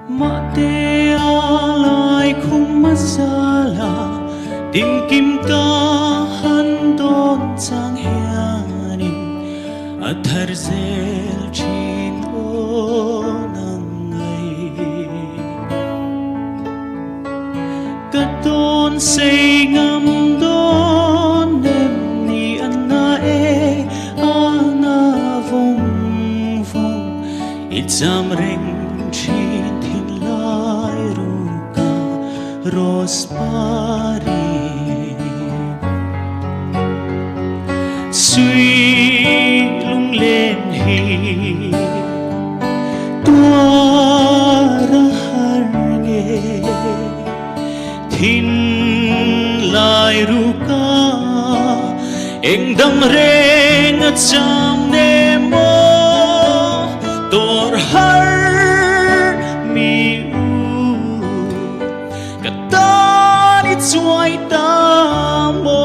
Mate alai khung masala Tim kim ka han don chang hianin Athar zel chin o nang ngay Katon say ngam don nem ni anna e ana vong vong Itzam ring chin thin lai ruka rosemary suy lung lên hi tua ra har nghe thin lai ruka eng dam reng cham ne mo tor har chuai ta mo